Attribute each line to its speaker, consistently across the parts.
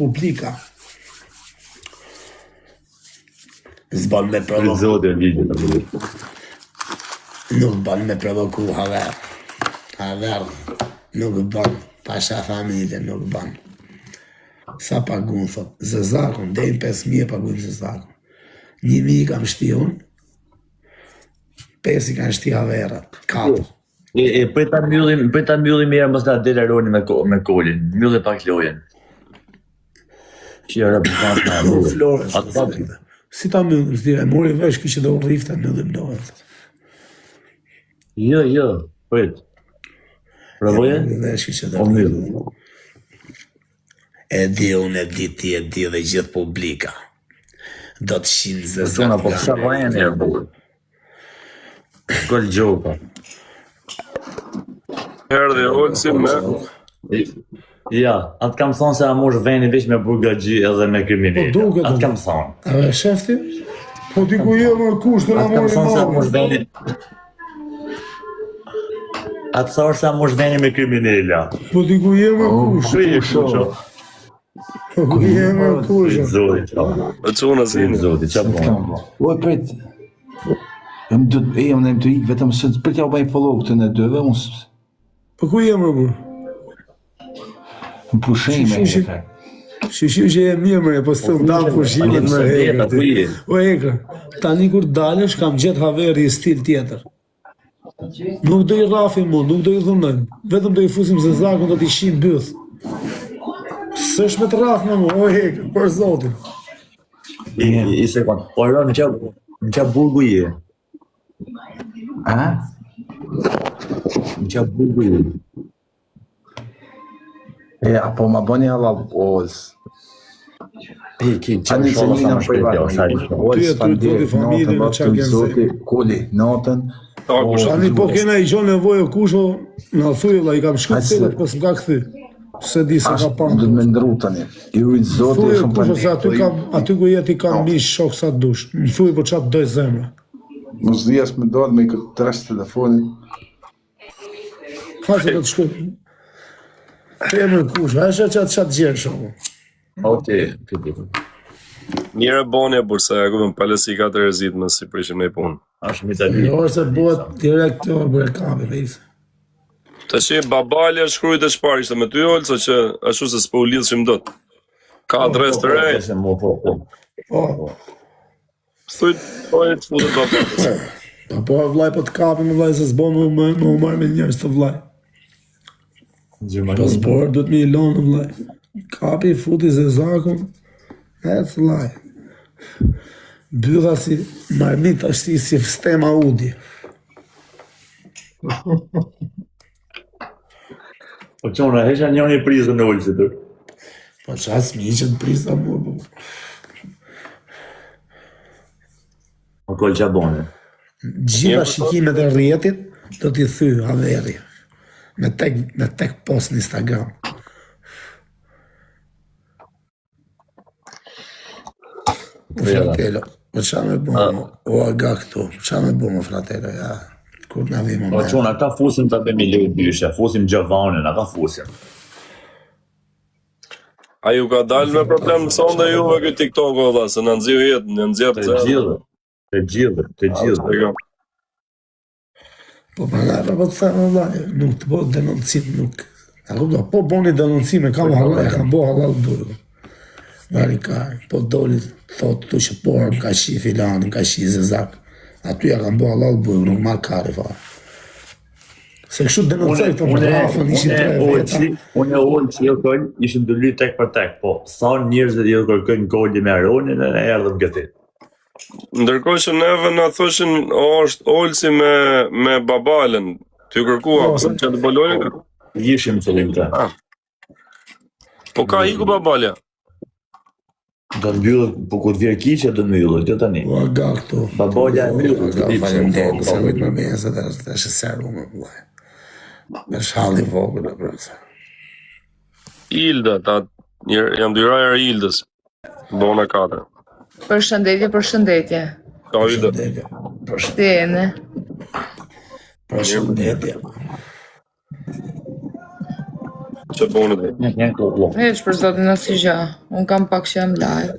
Speaker 1: publika. Zban me provoku. Nuk ban me provoku haver. Haver nuk ban. Pasha familje nuk ban. Sa pagun, thot. Zezakon, dejnë 5.000 pagun Zezakon. 1.000 kam shti unë. 5 i kanë shti haverat. 4.
Speaker 2: Për ta mbyllim mirë mos na delaroni me kolin. Mbylli pak lojën. Që era për
Speaker 1: Flores. Si ta mbyllim, s'dire, mori vesh kështë do rrifta mbyllim lojën.
Speaker 2: Jo, prit. Provoje?
Speaker 1: Vesh kështë do rrifta. E di unë, e di ti, e di dhe gjithë publika. Do të shimë Zezakon.
Speaker 2: Po sa vajën e burë. Gol gjoka.
Speaker 3: Erdhi Olsi me...
Speaker 2: Ja, atë kam thonë se a mosh veni veç me burgagji edhe me kriminele. Atë kam thonë.
Speaker 1: A ve shefti? Po ti ku je më kusht të na
Speaker 2: Atë kam
Speaker 1: mori
Speaker 2: thonë se a mosh
Speaker 1: marrë.
Speaker 2: veni... Atë thorë se a mosh veni me kriminele.
Speaker 1: Po ti ku je më kusht. Po ku je më kusht.
Speaker 2: Zoti,
Speaker 3: E cuna zini.
Speaker 2: Zoti, qa bon?
Speaker 4: Oj, prit. Jam të ikë vetëm se prit ja u bëj follow këtë në dyve, unë
Speaker 1: Po ku je më burë?
Speaker 4: më pushim e
Speaker 1: Shi- Shishim që e mirë mërë, po s'të dalë pushimet më hekër. O hekër, tani kur dalësh kam gjetë haveri i stil tjetër. Nuk do i rafim mu, nuk do i dhunën. Vetëm do i fusim Zezakon, do t'i shim byth. S'është me të rafë me mu, o hekër, për zotin.
Speaker 2: I sekund. Po ero në qa burgu je?
Speaker 4: A?
Speaker 2: Në qa burgu je?
Speaker 4: E, apo ma bëni halal oz.
Speaker 2: Ki, qa
Speaker 4: Ani
Speaker 2: në
Speaker 4: se
Speaker 2: shola sa
Speaker 4: njëna
Speaker 2: më shpejt jo, sa i
Speaker 1: Ty
Speaker 2: shola.
Speaker 1: e ty zoti familje në qa kënë
Speaker 4: Zoti, kuli, notën.
Speaker 1: Tani po kena i gjonë nevojë kusho, në thuj, la i kam shku
Speaker 4: Ajse.
Speaker 1: cilët, po s'm ka këthy. Se di se ka
Speaker 4: Do të
Speaker 1: panë.
Speaker 4: me ndru tani. I rujtë zoti
Speaker 1: Thuj
Speaker 4: e shumë
Speaker 1: kusho se
Speaker 4: pandit.
Speaker 1: aty ku jeti kam mish shok sa dush. Më thuj po qatë doj zemra.
Speaker 4: Mos dhijas me dojnë me i këtë trash telefonin.
Speaker 1: Ha se do të shku. E më kusho, a shë qatë gjerë shumë.
Speaker 2: Okej, fiti.
Speaker 3: Njëre boni e bursa, e kupën palesi ka të rezit më si prishim në i punë.
Speaker 2: Ashtë mi të di.
Speaker 1: Jo, se bëhet direkt të bërë kapi, vejse.
Speaker 3: Të shi, babalja shkrujt e shpar ishte me ty Olso që ashtu se s'po u lidhshim dot. Ka adres të rej,
Speaker 1: Po,
Speaker 3: thuj po e të futet babalës.
Speaker 1: po vllai po të kapi me vllai se s'bon më u marrë me njerëz të vllai. Po zborë duhet me i lonë vllai. Kapi, futi Zezakon, ecë vllai. Bylla si marmit është si stema udi.
Speaker 2: Po qona, hesha njëri prizën në ullë si të.
Speaker 1: Po qas miqët prisa mua, po.
Speaker 2: Po kol qa bone.
Speaker 1: Gjitha shikimet e rrjetit do t'i thy haveri. Me tek post në Instagram. Fratello, po qa me bo, o aga këtu, qa me bo më fratello, ja, kur na vi
Speaker 2: Po
Speaker 1: moment.
Speaker 2: qona, ka fusim të bëmi lejë dyshe, fusim gjavanin, a ka fusim.
Speaker 3: A ju ka dalë me problem sonde juve këtë TikTok-o dha, se në nëziu jetë, në nëzjep
Speaker 2: Të gjithë, të gjithë.
Speaker 1: Po përgara, po të thëmë vllaj, nuk të bo denoncim, nuk. A kupto, po boni denoncime, kam halal, kam bo halal burgu. Varikar, po doli, thot tu që porë, më ka shi filan, më ka shi Zezak. Aty ja kam bo halal burgu, nuk ma kari fa. Se kështu denoncoj të rafën, ishin 3 veta.
Speaker 2: Unë e ullë që jo kënë, ishim të lytë tek për tek, po sa njerëzit jo kërkojnë kolli me Aronin e ne erdhëm këti.
Speaker 3: Ndërkohë që neve na thoshin o është Olsi me babalen, ty kërkua, pse që të bolojnë?
Speaker 2: Ishim qëllim të.
Speaker 3: Po ka iku babalja.
Speaker 2: Do të mbyllët, po kur vjerë kiqe do të mbyllët, jo tani.
Speaker 1: Po aga këtu.
Speaker 2: Babalja e mbyllët,
Speaker 1: Aga falem se rrit më me se të është seru më vllaj. Me shalli vogël e brëse.
Speaker 3: Ilda, jam dyraja e Ildës, bona 4.
Speaker 5: Përshëndetje.
Speaker 3: Ka Ilda.
Speaker 5: Tjene.
Speaker 1: Përshëndetje.
Speaker 3: Që boni dhe?
Speaker 2: Një koklo.
Speaker 5: Heç për zotin asnjë gjë. Un kam pak që jam live.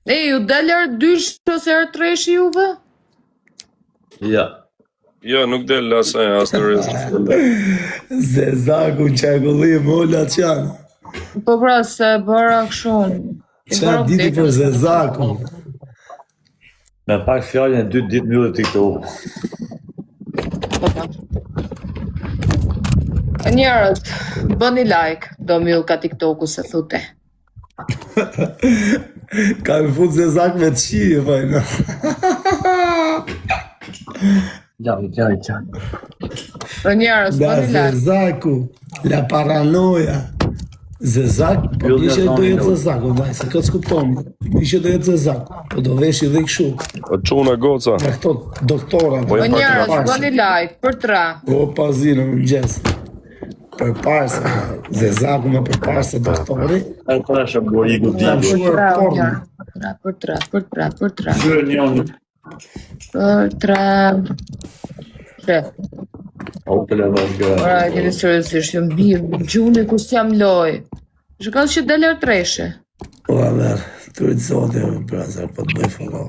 Speaker 5: Ju dalër dysh ose herë treshi juve?
Speaker 2: Ja.
Speaker 3: Jo, nuk del asaj, as në rrezë.
Speaker 1: Zezaku çakullim ola çan.
Speaker 5: Po pra se bëra kështu.
Speaker 1: Ça diti për Zezaku?
Speaker 2: Me pak fjallin e 2 ditë mbyllet TikTok.
Speaker 5: Njerëz, bëni like, do mbyll ka TikToku se thute.
Speaker 1: Ka më fut Zezak me të qi, fajna.
Speaker 2: Ja.
Speaker 5: Njerëz,
Speaker 1: Da
Speaker 5: bëni like.
Speaker 1: Zezaku, la paranoja. Zezak, po nishe do jetë Zezaku, vaj, se këtë s'kupton. Nishe do jetë Zezaku, po do veshi dhe këshu.
Speaker 3: O quna goca.
Speaker 1: Me këto doktora.
Speaker 5: Njerëz, bëni like, për 3.
Speaker 1: O, pazinë, më gjes. Për parse, Zezaku me për parse doktori.
Speaker 2: E të është bërë i gudi.
Speaker 1: Kam shuar porno.
Speaker 5: Për 3.
Speaker 2: Shuar një.
Speaker 5: Për 3.
Speaker 2: O, të levon gjë.
Speaker 5: Ora, e keni seriozisht, jam mirë, gjuni ku s'jam loj. Shikon që dalër treshe.
Speaker 1: O, amer, të rritë zote, brazer, po të bëj follow.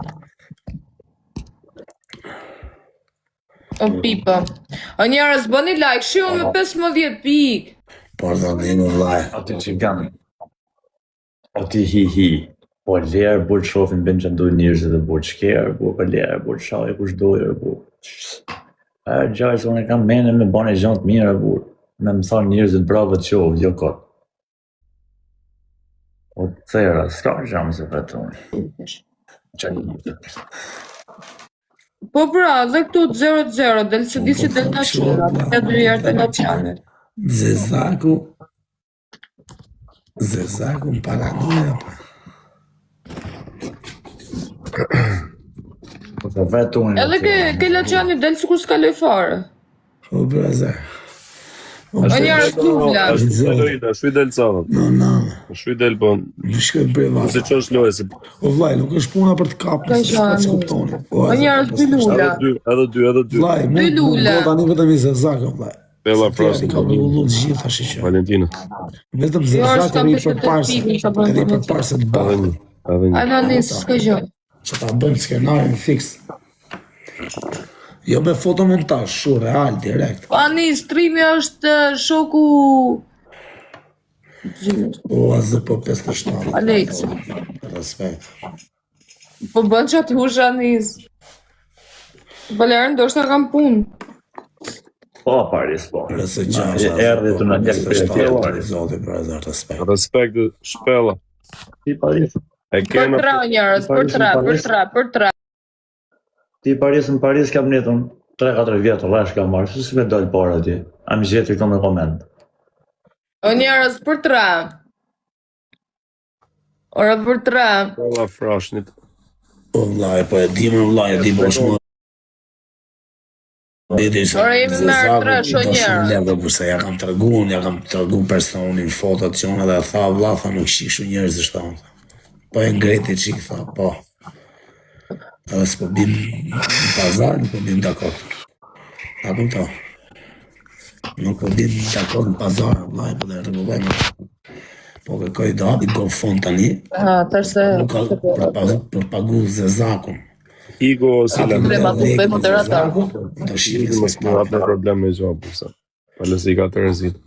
Speaker 5: O, pipa. O, njerëz, bëni like, shion me 15 pik.
Speaker 1: Por të një më vlaj.
Speaker 2: Ati që ganë. Ati hi. Po lërë burë të shofin bënë që ndoj njërës dhe burë qkerë, burë për lërë, burë shaj, kush dojë, burë. Gjajës, unë e kam mene me bane gjantë mire, burë. Me mësar njërës dhe bravo të qovë, jo kotë. O të thera, s'ka gjamë se fetonë. Që një.
Speaker 5: Po pra, dhe këtu 0-0, del se disi del nga qira, të 2 herë të nga qanë.
Speaker 1: Zezaku më paranoja, pa.
Speaker 5: Edhe ke laçani del sikur s'ka loj fare.
Speaker 1: O, brazer.
Speaker 5: O njerëz klubla.
Speaker 3: Shuj del cavën.
Speaker 1: No.
Speaker 3: Shuj del po.
Speaker 1: Në shkoj breva.
Speaker 3: Se që është lojë, se
Speaker 1: O, vlaj, nuk është puna për të kapë, se shka të skuptoni.
Speaker 5: O njerëz pilula.
Speaker 3: edhe dy.
Speaker 1: Vlaj, mu
Speaker 5: Lula.
Speaker 1: do tani vetëm i Zezaku, vlaj.
Speaker 3: Bella
Speaker 1: Ka
Speaker 3: Frost.
Speaker 1: më ullu të gjitha shishë.
Speaker 3: Valentina.
Speaker 1: Vetëm
Speaker 5: Jo,
Speaker 1: Zezaku
Speaker 5: s'kam
Speaker 1: ri
Speaker 5: 50
Speaker 1: për parse,
Speaker 5: pikë, ka bërë
Speaker 1: ri për parse të
Speaker 3: Edhe
Speaker 1: bërë.
Speaker 3: një. Edhe një.
Speaker 5: Ananis, s'ka gjë.
Speaker 1: Që ta bëjmë skenarin fix. Jo me fotomontaż, shu, real, direkt.
Speaker 5: Anis, streami është shoku...
Speaker 1: O, azë po 57.
Speaker 5: Alex.
Speaker 1: Respekt.
Speaker 5: Po bën që aty hush Anis. Balerën do shta kam punë.
Speaker 2: Po, Paris, po.
Speaker 1: Rëse gjasha.
Speaker 2: Erdhi të në gjekë për e tjerë, Paris.
Speaker 1: Zote, brazer, respekt.
Speaker 3: Respekt shpella.
Speaker 2: Ti Paris.
Speaker 3: E
Speaker 5: Për
Speaker 3: kena
Speaker 5: 3 njerëz, për 3.
Speaker 2: Ti në Paris kam netën 3-4 vjetë, rrash kam marrë, se si me dojnë para ti. Am gjithë i kom në komend.
Speaker 5: O njerëz, për 3. Ora për 3.
Speaker 3: Bella Froshnit.
Speaker 1: O, vlaj, po e di më vlaj, e di më shmë.
Speaker 5: Ora jemi me artra, sho njerë.
Speaker 1: Levë, përse ja kam tërgun personin, fotot që unë edhe tha, vla, tha nuk shishu njerëz është ta. Po e ngreti që i tha, po. Edhe s'po bim në pazar, nuk po bim dakot. Ta kupto. Nuk po bim dakot në pazar, vlaj, po dhe rregullojmë. Po kërkoj do hapi go fond tani,
Speaker 5: Tash se...
Speaker 1: për pagu Zezakun.
Speaker 3: Igo ose la.
Speaker 5: Problema ku bëj moderator.
Speaker 1: Do shihni
Speaker 3: Mos
Speaker 1: se
Speaker 3: më hap në problem me gjopë, sa. Palësi ka të rëzit.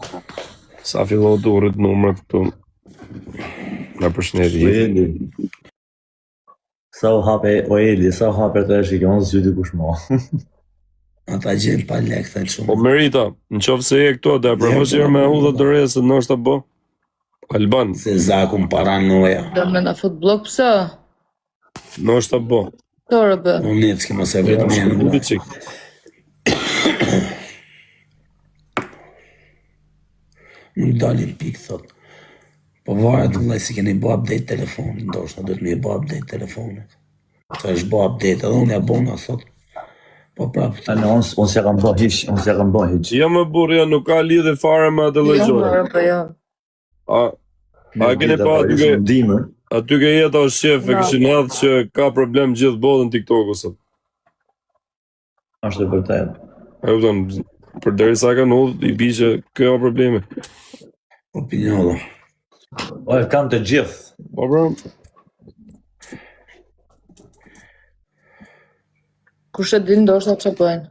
Speaker 3: Sa fillo të urrit numrat këtu. Në përshëndetje.
Speaker 2: Eli. Sa u hape, o Eli, sa u hape të e shikon, zyti kush mo.
Speaker 1: ata gjenë pa lek të
Speaker 3: Po
Speaker 1: shumë.
Speaker 3: Merita, në qofë se je këto, dhe përhoqë jërë me hudha të rejë, se nështë të bo. Alban,
Speaker 1: Zezaku më paranoja.
Speaker 5: Do me na fut blok pëse?
Speaker 3: nështë të bo.
Speaker 5: Tore bë.
Speaker 1: Unë një të s'kima se vetë me në
Speaker 3: Shkuti qik.
Speaker 1: Nuk dalin pikë, thot. Po varet vëllai si keni bo update telefonit, ndoshta duhet me i bo update telefonit. Sa është bo update, edhe unë ja bona, thot. Po prapë,
Speaker 2: Unë se kam bo hiq.
Speaker 3: Ja më burja, nuk ka lidhe fare me atë
Speaker 5: Jo,
Speaker 3: lëgjore.
Speaker 5: more bë, jo.
Speaker 3: A keni pa aty ke jeta o shef e këshin hadhë që ka problem gjithë botën TikTok-u sot.
Speaker 2: Ashtë e vërtet.
Speaker 3: E kupton, Për derisa ka ndodhur, i bi që kjo ka probleme.
Speaker 1: Opiniono.
Speaker 2: O, e kam të gjithë.
Speaker 3: Po bra,
Speaker 5: Kush e di ndoshta ç'e bëjnë.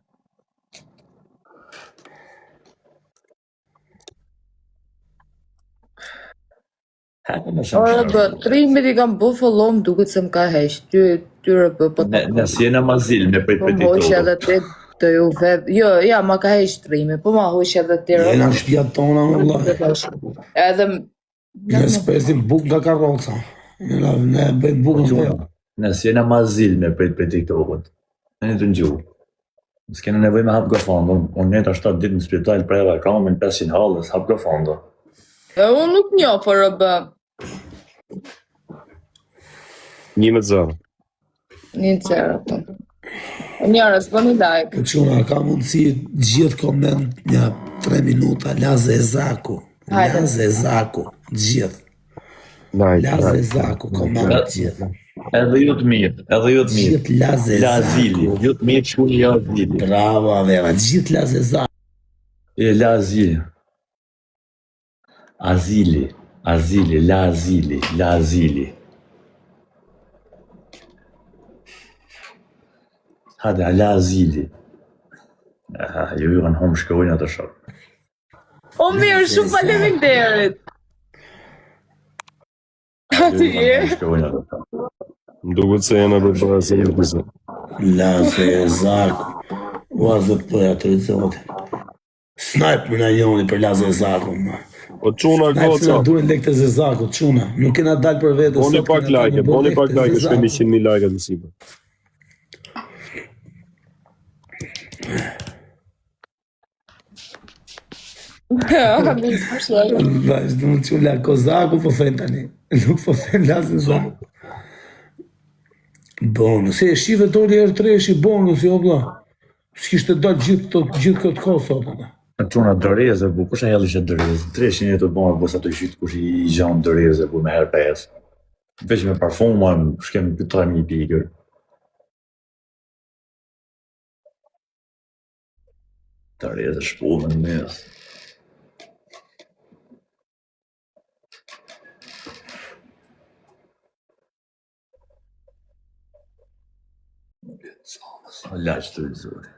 Speaker 2: Hajde më
Speaker 5: Ora
Speaker 2: shumë.
Speaker 5: bë, 13 i kam bë follow, më duket se më ka heq. Tyre bë po
Speaker 2: Nësë jena ma zilë me prit
Speaker 5: po më hoq edhe ti të ju vet. Jo, ja, ma ka heq streami, po ma hoq edhe ti.
Speaker 1: Jena në shtëpia tona më vllai.
Speaker 5: Edhe
Speaker 1: Ne spesim buk nga karroca. Ne bëjmë bukën vetë.
Speaker 2: Nësë jena ma zilë me prit TikTokut. Në të ngjuh. S'kena nevoj me hap gofondo. Unë jetë 7 ditë në spital për edhe kamin 500 halës, hap gofondo.
Speaker 5: e unë nuk njoh për bë.
Speaker 3: 1-0.
Speaker 5: Një cerë ato. Njërës, bëni like.
Speaker 1: Po çuna ka mundësi gjithë koment një 3 minuta Laze Zaku.
Speaker 5: Hajde.
Speaker 1: Laze Zaku, gjithë. Laze Zaku, koment gjithë.
Speaker 2: Edhe ju të mirë, edhe ju të mirë.
Speaker 1: Gjithë Laze
Speaker 2: Lazili,
Speaker 1: Zaku.
Speaker 2: ju të mirë shkuni Lazili.
Speaker 1: Bravo, Avera, gjithë Laze Zaku.
Speaker 2: E Lazili. Azili, Lazili. Hadi, Lazili. Ju kanë hom shkojnë atë shok.
Speaker 5: O mirë, shumë faleminderit. Ati je.
Speaker 2: Shkojnë atë shok.
Speaker 3: Më duket se jena për para se një pisa.
Speaker 1: Laze Zaku. Ua zot për atë zote. Sniper në joni për Laze Zaku.
Speaker 3: Po çuna
Speaker 1: Sniper
Speaker 3: goca.
Speaker 1: në duhen lekë të Zezakut, çuna. Nuk kena dalë për vetë.
Speaker 3: Boni
Speaker 1: sot
Speaker 3: pak
Speaker 1: kena dalë
Speaker 3: like,
Speaker 1: me
Speaker 3: boni
Speaker 1: lekë
Speaker 3: pak
Speaker 1: të
Speaker 3: like,
Speaker 1: Zezakut.
Speaker 3: shkemi 100.000 like atë sipër.
Speaker 5: Ja, mi s'përshet.
Speaker 1: Vazhdo më çula Kozaku po thën tani. Nuk po thën Laze Zaku. Bonus, e shive doli herë treshi bonus, jo vlla. S'kishte dalë gjithë këtë kohë sot.
Speaker 2: Çuna doreze, bu, kush e helli që doreze? 300 të bërë, bos ato qytë kush i gjanë doreze, bu, me herë 5. Veç me parfuma, shkem 3.000 pikër. Doreze shpullë në mes. Laq të zori.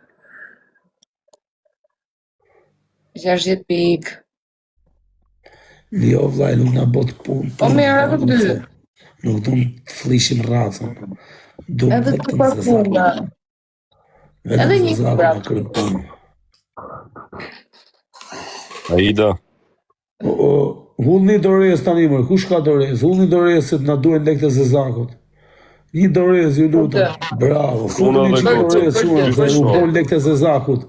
Speaker 5: 60 pikë.
Speaker 1: Jo vllai, nuk na bot punë.
Speaker 5: Po mirë, edhe dy.
Speaker 1: Nuk do të flishim racën. Do
Speaker 5: Edhe të parfuma. Edhe një
Speaker 1: brat.
Speaker 5: brat.
Speaker 3: Aida,
Speaker 1: Hullni dorez tani më, kush ka dorez? Hullni dorez se na duhen lekë të Zezakut. Një dorez, ju lutem. Bravo. Futuni
Speaker 3: dhe
Speaker 1: që
Speaker 3: gocë,
Speaker 1: dorez çuna, se u bën lekë të Zezakut.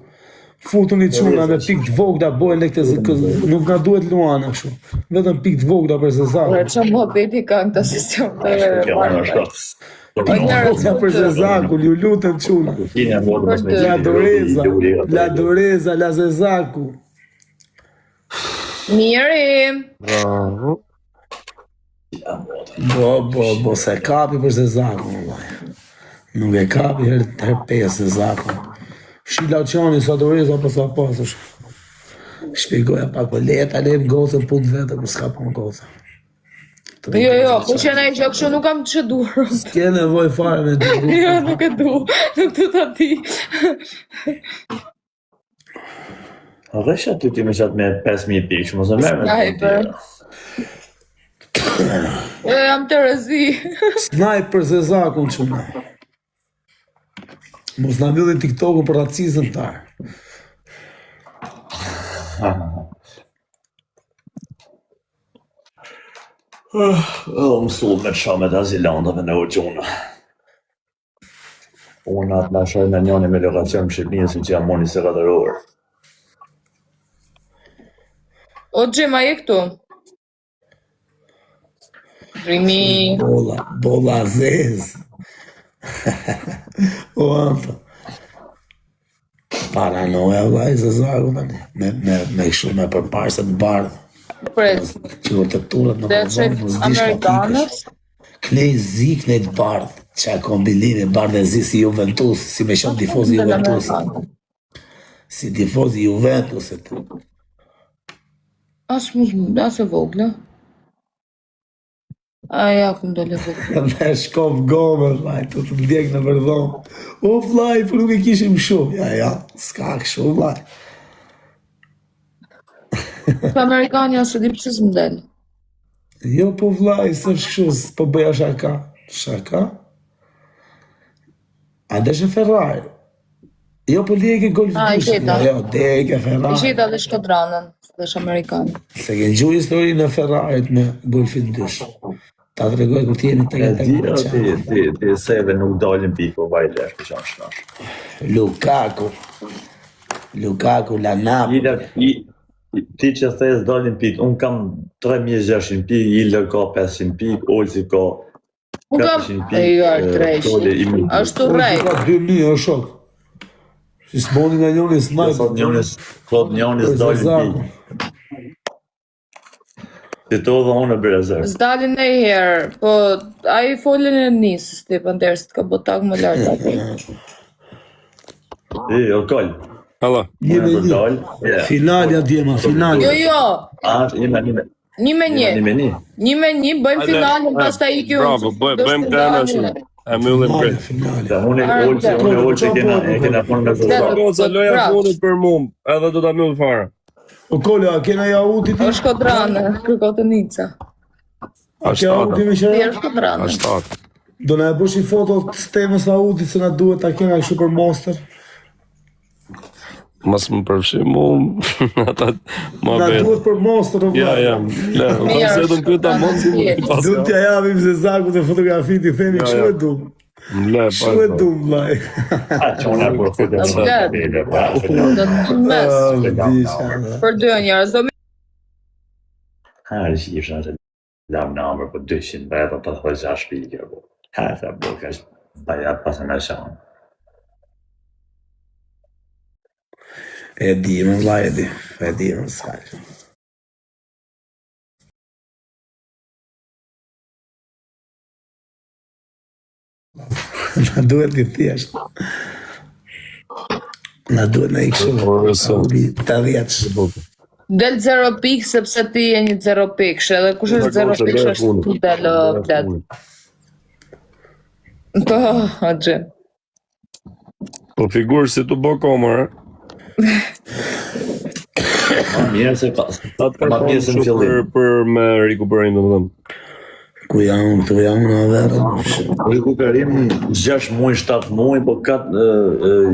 Speaker 1: Futuni çuna me pikë të vogla, bëhen lekë të Zezakut. Nuk na duhet luana kështu. Vetëm pikë të vogla për
Speaker 5: Ore,
Speaker 1: Zezakut.
Speaker 5: që më beti ka në të sistem të
Speaker 1: Vogla për Zezakun, ju lutem çuna. La doreza, la Zezaku.
Speaker 5: Miri.
Speaker 3: bravo.
Speaker 1: Bo, se kapi për Zezakun, vallai. Nuk e kapi herë 5 Zezakun. Shila qani sa doreza për sa pasësh. Shpjegoja pak për leta, lejmë gocën punë vete, për s'ka punë gocën.
Speaker 5: Jo, po që na i që kështu nuk kam që durë.
Speaker 1: S'ke nevoj fare me dy grupë.
Speaker 5: Jo, nuk e du, nuk du të di.
Speaker 2: Rresha ty ti me qatë me 5.000 pikë, mos e merë me
Speaker 5: Sniper. Jo, jam të rëzi.
Speaker 1: Sniper për Zezakun quna. Mos na mbyllin TikTokun për racizën tarë.
Speaker 2: Më sulë me qamet azilandave në uquna. Unë atë në shojnë në njëni me lokacion në Shqipninë si që jam moni se 4 orë.
Speaker 5: O, Gjema, je këtu. Rimi.
Speaker 1: Bolla Zez. O, Anto. Paranoja vllai Zezaku tani. Me kështu me përparse të bardhë.
Speaker 5: Pret,
Speaker 1: Që të turët në
Speaker 5: dhe që Amerikanës.
Speaker 1: Knej zi, knej të bardhë. Qa kombinimi, bardhë e zi si Juventus, si me shumë tifozi Juventus. Si tifoz i Juventusit.
Speaker 5: As e vogla. A ja ku ndole vogla.
Speaker 1: Dhe shkop gomër, vlaj, të ndjek në përdhom. O, vlaj, për nuk e kishim shumë. Ja, s'ka këshu, vlaj.
Speaker 5: Për Amerikani asë di pëse s'mdel.
Speaker 1: Jo, po vlaj, së shkëshu, po bëja shaka. Shaka? A deshe Ferrari? Jo, po leke golf
Speaker 5: I
Speaker 1: dushë.
Speaker 5: gjeta.
Speaker 1: Jo, deke
Speaker 5: I
Speaker 1: Ferrari.
Speaker 5: gjeta dhe shkodranën, dhe Amerikani.
Speaker 1: Se ke gju historinë e Ferrarit me golfin dyshë. Ta të regoj kur t'jeni të
Speaker 2: E di,
Speaker 1: qanë.
Speaker 2: ti se edhe nuk dalin piko, vajle, është që shnash.
Speaker 1: Lukaku, la Napoli.
Speaker 2: Ti që thes dalin pik, unë kam 3600 pik, Ila ka 500 pik, Olsi ka
Speaker 5: Unë kam...
Speaker 2: 400
Speaker 5: E jo,
Speaker 2: pik, Toli i
Speaker 5: treshi.
Speaker 2: mi.
Speaker 5: Ashtu rej.
Speaker 1: Ka 2.000, o shok. Si s'boni nga njoni snajpë.
Speaker 2: Thot njonis dalin pik. Si to dhe unë e brezër.
Speaker 5: S'dalin e herë, po a i folën e nisës, ti për ndërës të ka botak më lartë atë.
Speaker 2: O kall.
Speaker 3: Halla.
Speaker 1: Njëme
Speaker 2: Unë e
Speaker 1: një.
Speaker 2: dal.
Speaker 1: Finalja djema, finalja.
Speaker 5: Jo,
Speaker 2: Ime.
Speaker 5: 1-1. 1-1, bëjmë finalin, pas ta i kjo.
Speaker 3: Bravo, bëjmë gana e mbyllim
Speaker 1: Finalja,
Speaker 3: krejt.
Speaker 1: finalja.
Speaker 2: Unë e Olsi kena punë me zërë.
Speaker 3: Goca, loja funit për mum, edhe do ta mbyll fare.
Speaker 1: O Kole, a kena Jauti ti?
Speaker 5: O shkodranë, kërkotë Nica.
Speaker 1: A ke Jauti me qëra?
Speaker 5: Tjerë shkodranë.
Speaker 3: Ashtat.
Speaker 1: Do na e bësh i foto të stemës Jautit se na duhet ta kena kështu për Monster.
Speaker 3: Mas më përfshi mu, ata ma
Speaker 1: Na
Speaker 3: vetë.
Speaker 1: duhet për Monster o
Speaker 3: Ja,
Speaker 1: vllai.
Speaker 3: ta se do këta mund si më pas.
Speaker 1: Duhet t'ja japim se Zaku të fotografi ti themi
Speaker 3: Ja,
Speaker 1: kështu
Speaker 3: ja.
Speaker 1: e dum.
Speaker 3: Le,
Speaker 1: Kështu e dum vllai.
Speaker 2: Që unë e për këtë
Speaker 5: Do të në mes.
Speaker 1: Disha.
Speaker 5: Për 2 njerëz, do
Speaker 2: Ha, është isha se lam në amër për 200 vetë, të thë 6 pike, po. Ha, e bo, ka është bajat pas e me shanë.
Speaker 1: E di, më vllai e di. E di, më s'ka. Na duhet i thjesht. Na duhet na i kështu. Ta dhjetës.
Speaker 5: del 0 pikë sepse ti je një 0 pikësh, edhe kush është 0 pikësh është tu del plet. Po, Axhe.
Speaker 3: Po figurë si të bë komër,
Speaker 2: Mirë se ka,
Speaker 3: ta të
Speaker 2: ma pjesën fillim.
Speaker 3: për me rikuperim, domethënë.
Speaker 1: Ku jam, këtu jam në verë.
Speaker 2: Rikuperim 6 muaj, 7 muaj, po ka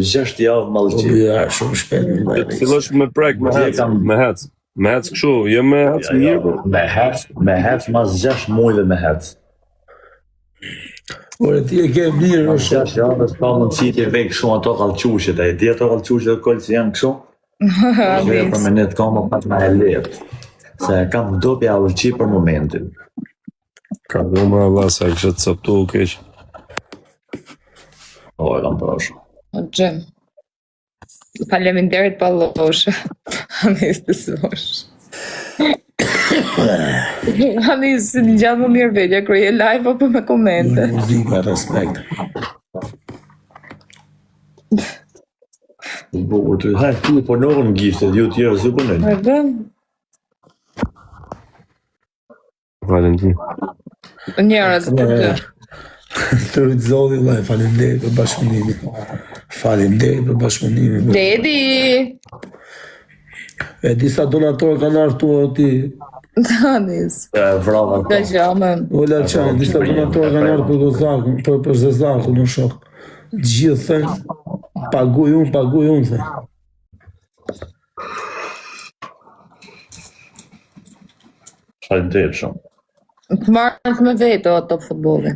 Speaker 2: 6 javë
Speaker 1: Po
Speaker 2: mallëqi.
Speaker 1: bëja shumë shpejt më
Speaker 3: Të
Speaker 1: bëjë.
Speaker 3: fillosh me prek, me hec, me hec. Me hec kështu, jo me hec mirë, po.
Speaker 2: Me hec mas 6 muaj dhe me hec.
Speaker 1: Ore ti e ke mirë o shumë.
Speaker 2: 6 javë s'ka mundësi të vek shumë ato kallqushet, e di ato kallqushet dhe kolë që janë kështu. Dhe për me net kam pak ma e lehtë. Se kam dopja urqi për momentin.
Speaker 3: Ka dhuma Allah se kështë të sëptu u keq.
Speaker 2: O, e kam prosh.
Speaker 5: Axhe. Faleminderit Pallosh. Anis të sosh. Anis, në gjatë më mirë vedja, kërë je live apo me komente.
Speaker 1: Muzika, respekt.
Speaker 2: Bukur të hajë ty po nërën gishtet, ju tjerë zë punën.
Speaker 5: Edhe,
Speaker 3: Valentin.
Speaker 5: njerëz të të.
Speaker 1: Të rritë zodi, vllai, faleminderit për bashkëpunimin. Faleminderit për bashkëpunimin.
Speaker 5: Dedi!
Speaker 1: E disa donatorë kanë artuar ti.
Speaker 5: Anis.
Speaker 2: Vrava
Speaker 5: Ka gjame.
Speaker 1: Ola Çan, disa donatorë kanë ardhur për Zezakun, për Zezakun në shok. Gjithë thënë, paguj unë, thënë.
Speaker 2: Faleminderit shumë.
Speaker 5: Të marrën me vetë ato futbolli.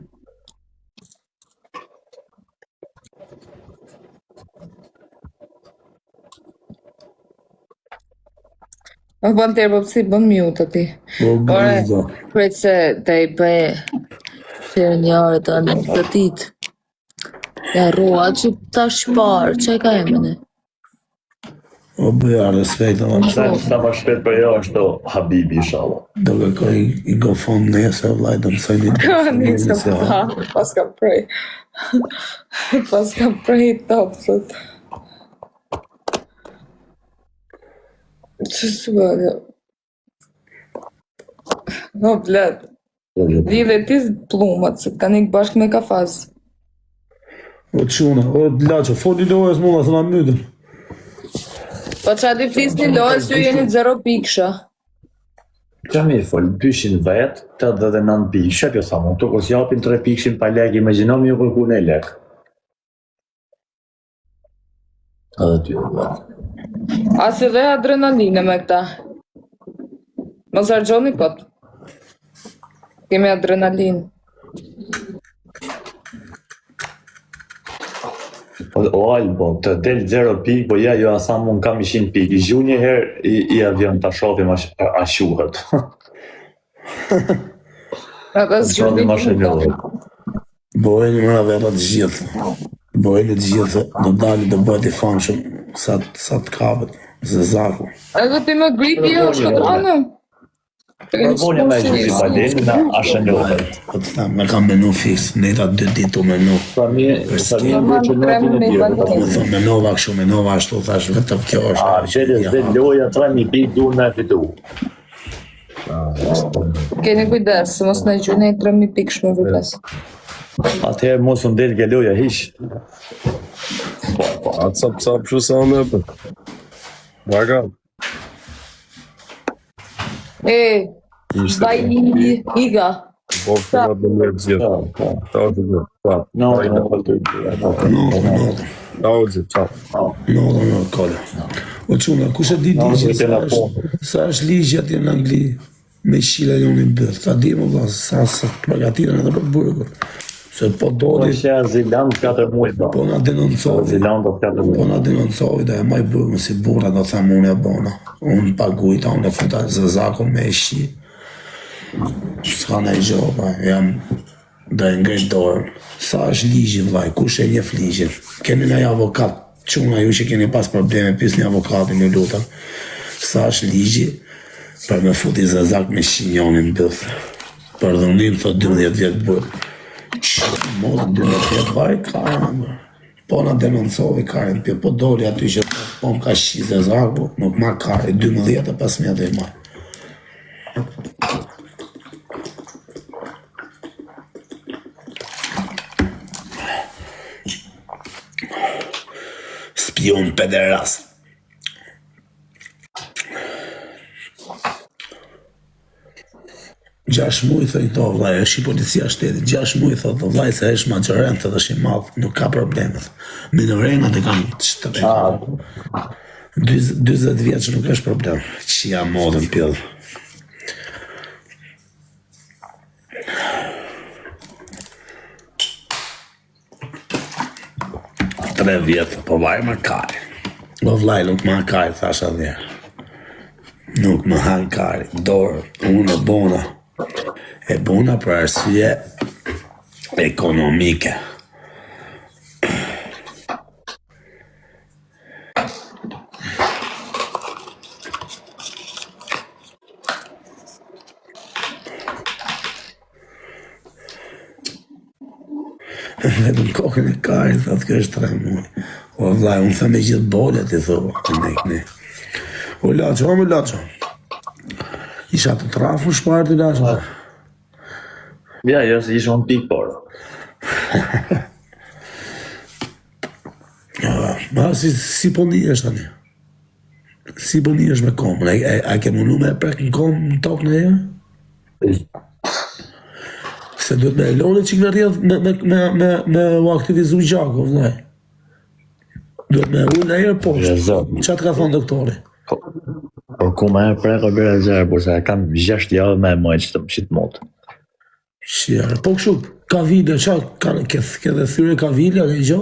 Speaker 5: Ma bën tërë, po pësi bën mute ti.
Speaker 1: Po
Speaker 5: Ore,
Speaker 1: gëzdo.
Speaker 5: pret se të i bëj shërë njërë të anë të ditë. Ja roa që ta shparë, që e ka emene?
Speaker 1: O bëja respekt, ama
Speaker 2: Sa ma shpet për jo është o Habibi, inshallah.
Speaker 1: do kërkoj i gofon nese, vllai, do mësoj një
Speaker 5: Nisëm pa, pas ka prej. Pas ka prej top, thot. Që s'bërë? No, blet. Lidhe ti plumët, se kanë ikë bashkë me kafaz.
Speaker 1: O quna, o laço, foli lojës mulla se na mytën.
Speaker 5: Po qa di flisni lojës, ju jeni 0 pikësha.
Speaker 2: Qa mi fol, 200 vet, 89 pikë, që kjo thamë, të kos japin 3 pikshin pa lek, imaginom ju kërku në lek. Edhe ty, vet.
Speaker 5: A si dhe adrenaline me këta? Mos harxhoni kot. Kemi adrenalinë.
Speaker 2: O Albo, të del 0 pikë, po ja, jo asa mund kam 100 pikë. I zhu një herë i avion të shofim a shuhet.
Speaker 5: Ata
Speaker 2: Shofim a shenjohet.
Speaker 1: Bojeni mëra vera të gjithë. Bojeni të gjithë, do dali do bëhet i famshëm sa të kapet, se zaku.
Speaker 5: Edhe ti me gripi jo shkodranë?
Speaker 2: Përbonja me gjithi baleni me a shenjohet.
Speaker 1: Po të them, me kam menu fix, nejta 2 ditë u menu.
Speaker 2: Sa mi e veçënetin e tjerë.
Speaker 1: Më thonë, menova kështu, menova ashtu, thash, vetëm kjo është.
Speaker 2: A, qëllës dhe loja 3.000 pikë du me fitu.
Speaker 5: Keni kujdes, se mos në gjune i 3.000 pikë shme vërles.
Speaker 2: Atëherë mos unë del nga loja hish.
Speaker 3: A cap shu sa në për. Vaga.
Speaker 5: E, vaj iga.
Speaker 3: Po këna dhe më gjithë. Ta o të dhe. Ta.
Speaker 2: No,
Speaker 3: Ta o të qa.
Speaker 1: No, kole. O quna, kush e di ligje, sa është ligje atje në Angli, me shqila jonë i bërë, ta di më vla, sa të përgatirën edhe për burgur. Se po
Speaker 2: Po
Speaker 1: dodi,
Speaker 2: që Ziland 4 muaj,
Speaker 1: po na denoncovi.
Speaker 2: Ziland 4 muaj.
Speaker 1: Po na denoncovi dhe e maj burgun si burra do them unë e bona. Unë pagujta, unë e futa zëzakon me e shqi. S'ka në i gjoba, jam dhe ngejt dorën. Sa është ligji vlaj, kush e njef ligjin? Keni në avokat, quna ju që keni pas probleme, pis një avokatin në lutën. Sa është ligji për me futi zëzak me shqinjonin bëthë. Për dhunim, thot 12 vjetë bërë. Mos 12 vjetë vaj, kajnë, po na denoncovi kajnë, po doli aty që po më ka shqi zëzaku, nuk ma kajnë, 12 e 15 e maj. Spion pederast. Gjash muj, thëj to, vlaj, është i policia shtetit, 6 muj, thëtë, vlaj, se është magjoren, thëtë është i madhë, nuk ka problemet. Minorenat e kanë shtëpejnë. 20 vjetë që nuk është problem, që jam modën pjellë. Tre vjetë, po vaj më kari. O vlaj, nuk më kari, thasha dherë. Nuk më hanë kari, dorë, unë e bona. E bona për arsye ekonomike. Vetëm kokën e karit, thotë kjo është 3 muaj. O vlaj, unë thë me gjithë bolet, i thua. O laço. Isha të trafu shparë të lasha.
Speaker 2: Ja, jo, se ishë unë pikë porë.
Speaker 1: Ma, si po një është tani? Si po një është me komën? A ke mundu me e prek në komë në tokë në e? Se duhet me elone që në rrjedh me u aktivizu gjako, vëllaj. Duhet me ullë në erë poshtë. Qa të ka thonë doktori?
Speaker 2: Po ku me e preko bërë e zërë, por se kam 6 javë me e mojtë që të më qitë motë.
Speaker 1: Shjerë, po kështu, ka video, qa, ke dhe thyre ka video, ke gjo?